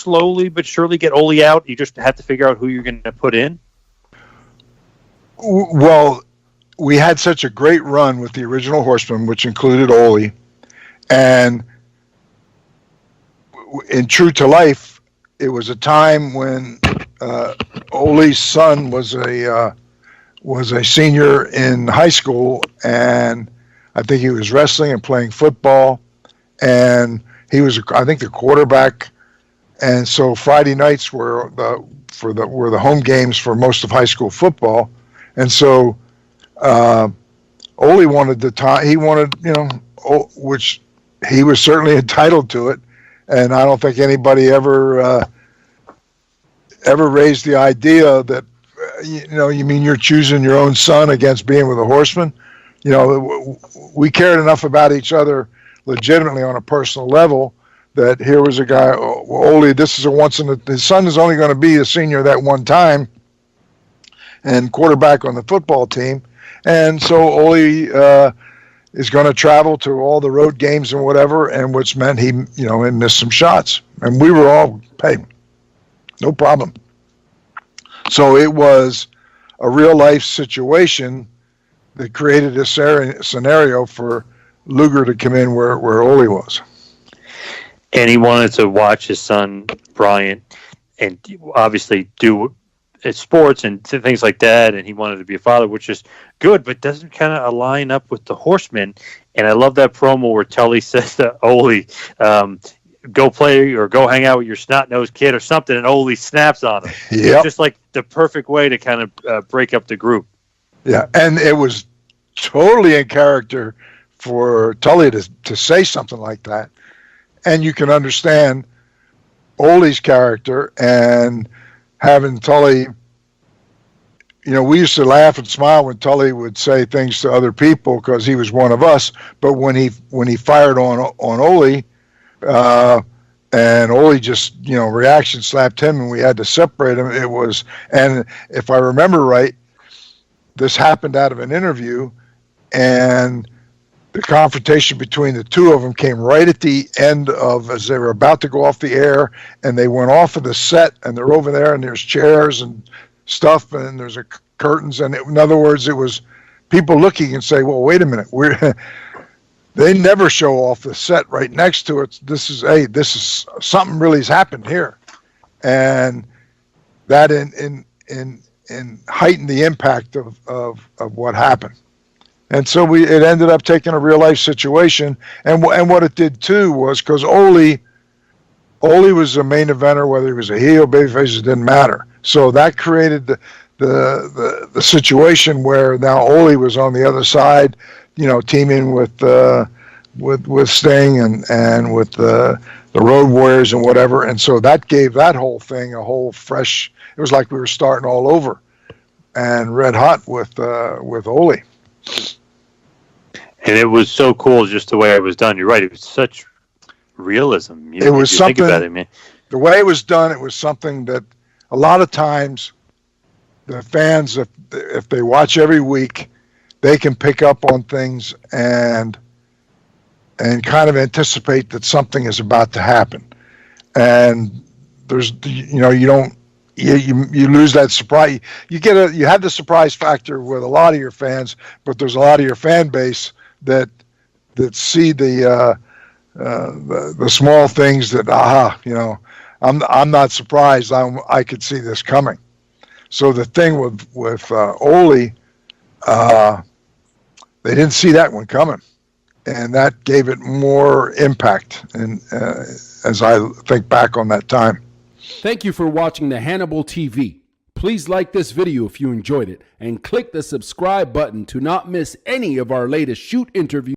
slowly but surely get Ole out? You just have to figure out who you're going to put in? Well, we had such a great run with the original Horsemen, which included Ole, and in true to life, it was a time when Ole's son was a senior in high school, and I think he was wrestling and playing football, and he was, I think, the quarterback. And so Friday nights were the home games for most of high school football, and so Ole wanted the time. He wanted, which he was certainly entitled to it, and I don't think anybody ever raised the idea that you mean you're choosing your own son against being with a Horseman. We cared enough about each other legitimately on a personal level that here was a guy, Ole, this is his son is only going to be a senior that one time and quarterback on the football team. And so Ole is going to travel to all the road games and whatever, and which meant he missed some shots. And we were all, hey, no problem. So it was a real life situation that created a scenario for Luger to come in where Ole was. And he wanted to watch his son, Brian, and obviously do sports and things like that, and he wanted to be a father, which is good, but doesn't kind of align up with the Horsemen. And I love that promo where Tully says to Ole, go play or go hang out with your snot-nosed kid or something, and Ole snaps on him. Yep. It's just like the perfect way to kind of break up the group. Yeah, and it was totally in character for Tully to say something like that. And you can understand Ole's character and having Tully, we used to laugh and smile when Tully would say things to other people because he was one of us. But when he fired on Ole, and Ole just, reaction slapped him and we had to separate him. And if I remember right, this happened out of an interview, and the confrontation between the two of them came right at the end as they were about to go off the air, and they went off of the set, and they're over there, and there's chairs and stuff, and there's curtains, and in other words, it was people looking and say, well, wait a minute, they never show off the set right next to it. This is something really has happened here, and that in heightened the impact of what happened. And so it ended up taking a real life situation, and what it did too was because Ole was a main eventer, whether he was a heel, babyface, it didn't matter. So that created the situation where now Ole was on the other side, teaming with Sting and with the Road Warriors and whatever, and so that gave that whole thing a whole fresh. It was like we were starting all over, and red hot with Ole. And it was so cool just the way it was done. You're right. It was such realism. It was something. Think about it, man. The way it was done, it was something that a lot of times the fans, if they watch every week, they can pick up on things and kind of anticipate that something is about to happen. And there's, you lose that surprise. You have the surprise factor with a lot of your fans, but there's a lot of your fan base that see the small things that I'm not surprised. I could see this coming. So the thing with Ole, they didn't see that one coming, and that gave it more impact. And as I think back on that time. Thank you for watching the Hannibal TV. Please like this video if you enjoyed it, and click the subscribe button to not miss any of our latest shoot interviews.